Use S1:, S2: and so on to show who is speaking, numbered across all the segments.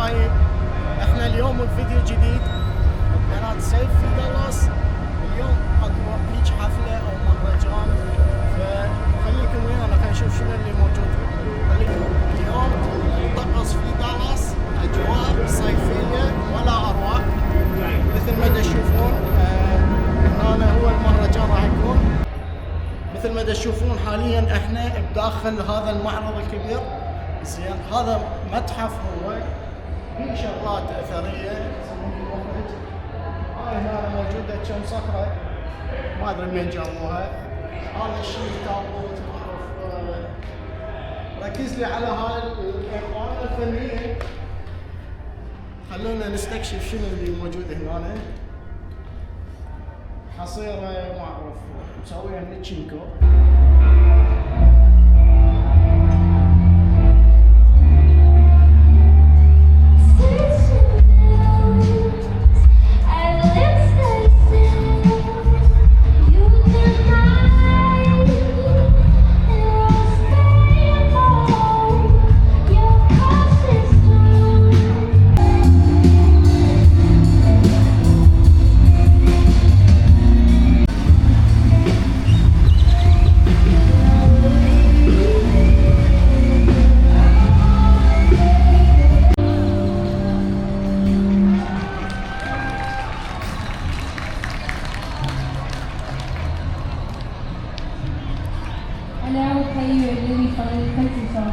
S1: حبايب، احنا اليوم بفيديو جديد بقناة سيف في دالاس. اليوم اكو هيج حفلة او مهرجان، فخليكم ويانا خلينا نشوف شنو اللي موجود. اليوم الطقس في دالاس اجواء صيفية ولا اروع، مثل ما تشوفون. هنا هو المهرجان راح يكون مثل ما تشوفون. حاليا احنا بداخل هذا المعرض الكبير. زين، هذا متحف هو، في شغلات اثريه. هاي هنا موجوده كم صخره ما ادري منين جابوها. هذا الشيء تابوت معروف. ركز لي على هاي الايقونه الفنيه، خلونا نستكشف شنو اللي موجود هنا. حصيره معروف مسويها من تشينكو.
S2: And I will play you a really funny country song.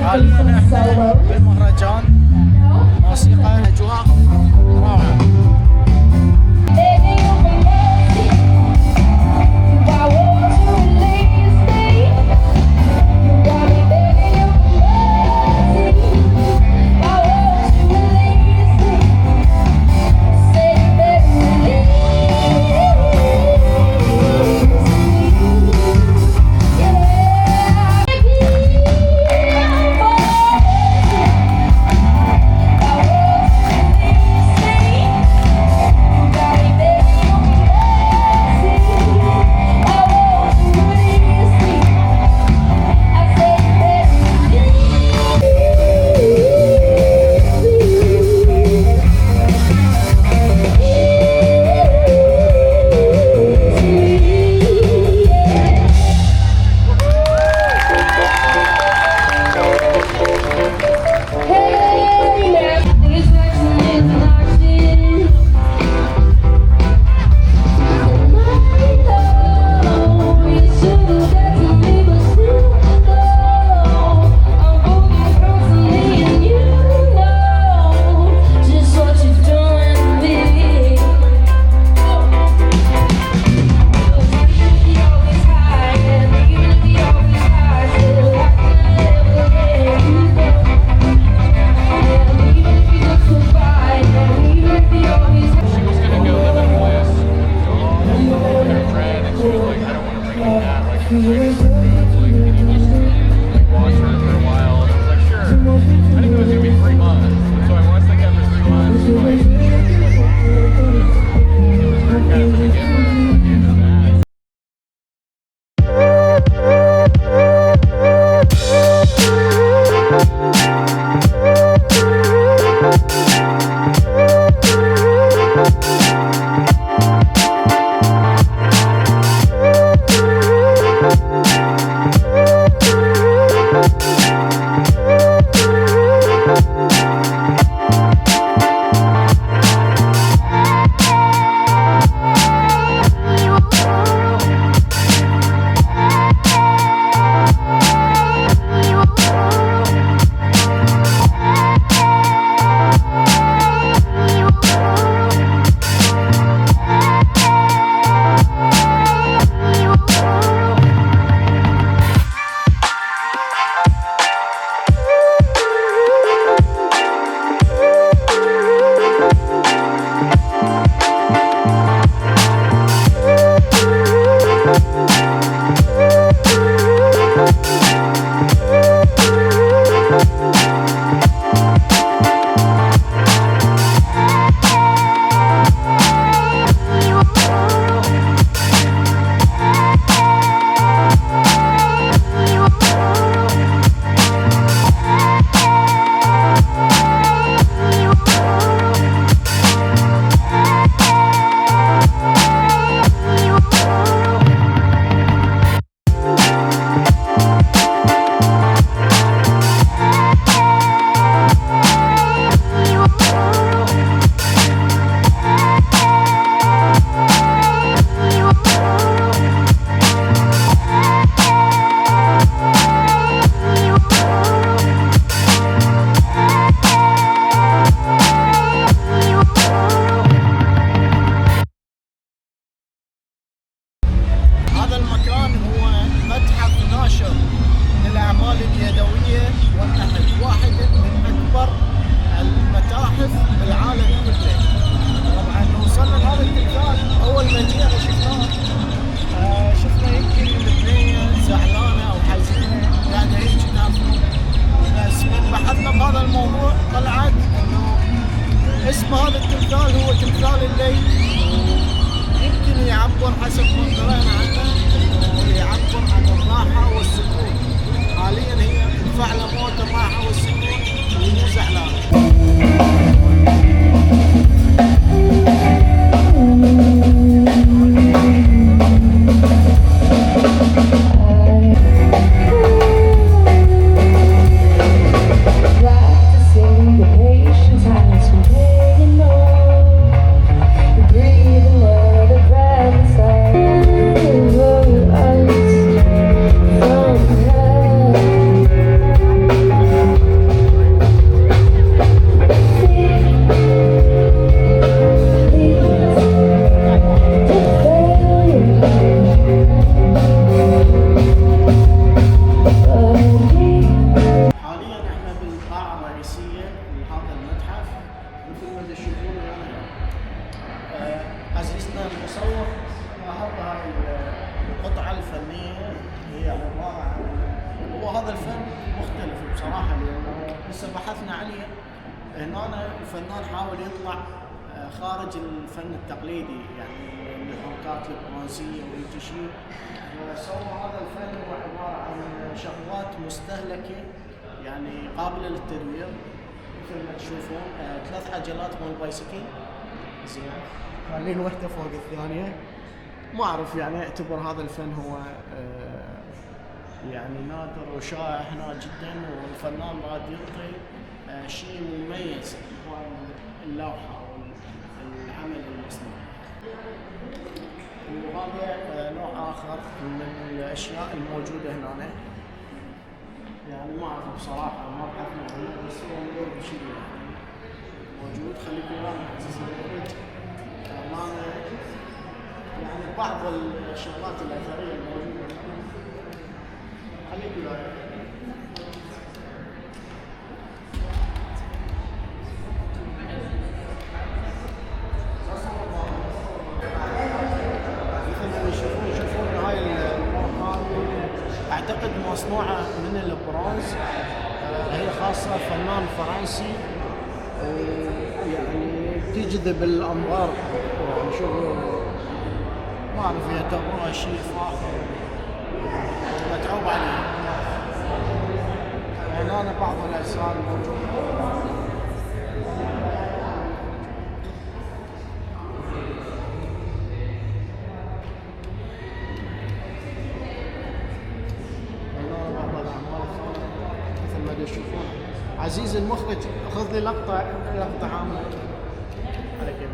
S1: حاليا احنا بالمهرجان، موسيقى اجواء روعه. الأعمال اليدوية والنحت، واحد من أكبر المتاحف بالعالم كله. طبعا وصلنا لهذا التمثال أول ما جينا شفناه، شفنا يمكن البنية زعلانة أو حزينة قاعدة هيك تنافر، بس من بحثنا بهذا الموضوع طلعت إنه اسم هذا التمثال هو تمثال الليل، يمكن يعبر حسب ما قرأنا عنه إنه يعبر عن الراحة والسكون. حاليا هي فعلا موت الراحة والسكون ومو زعلانة. عزيزنا المصور لاحظ هاي القطعة الفنية هي عبارة عن، وهذا الفن مختلف بصراحة لأنه هسه بحثنا عليه. هنا الفنان حاول يطلع خارج الفن التقليدي، يعني الحركات البرونزية والتشييد، وسوى هذا الفن هو عبارة عن شغلات مستهلكة يعني قابلة للتدوير مثل ما تشوفون. 3 عجلات مال بايسكل زين، خلين وحده فوق الثانيه. ما اعرف يعني اعتبر هذا الفن هو يعني نادر وشائع هنا جدا، والفنان راد يعطي شيء مميز هو اللوحه او العمل المصنوع. وهذا نوع اخر من الاشياء الموجوده هنا، يعني ما اعرف بصراحه، ما بحثنا عنه، بس هو موجود شيء يعني موجود. خليكم ويانا عزيزي يعني بعض الشغلات الاثريه الموجوده. خليكم ويانا. مثل ما يشوفون هاي اللوحات اعتقد مصنوعه من البرونز، هي خاصه فنان فرنسي، يعني تجذب الانظار. يعني شوفوا، ما اعرف يعتبروها شيء فاخر متعوب عليه. يعني انا بعض الاجسام موجوده. تشوفون عزيز المخرج، خذ لي لقطه عامه على كيف.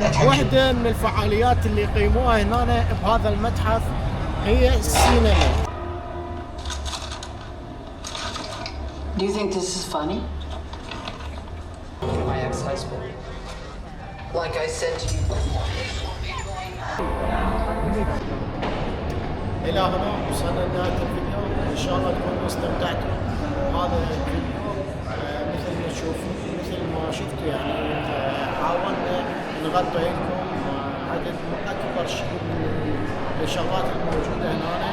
S1: واحدة من الفعاليات اللي يقيموها هنا بهذا المتحف هي السينما.
S3: Do you think this is funny? My ex-husband. Like I said to you before.
S1: إلى هنا وصلنا لنهاية الفيديو، إن شاء الله تكونوا استمتعتوا بهذا الفيديو. مثل ما تشوفون مثل ما شفتوا يعني حاولنا نغطي لكم عدد أكبر شيء من الشغلات الموجودة هنا.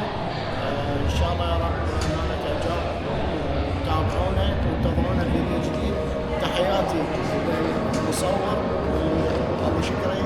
S1: إن شاء الله يا رب هنا تعجبكم، تابعونا وانتظرونا فيديو جديد. تحياتي للمصور أبو شكري.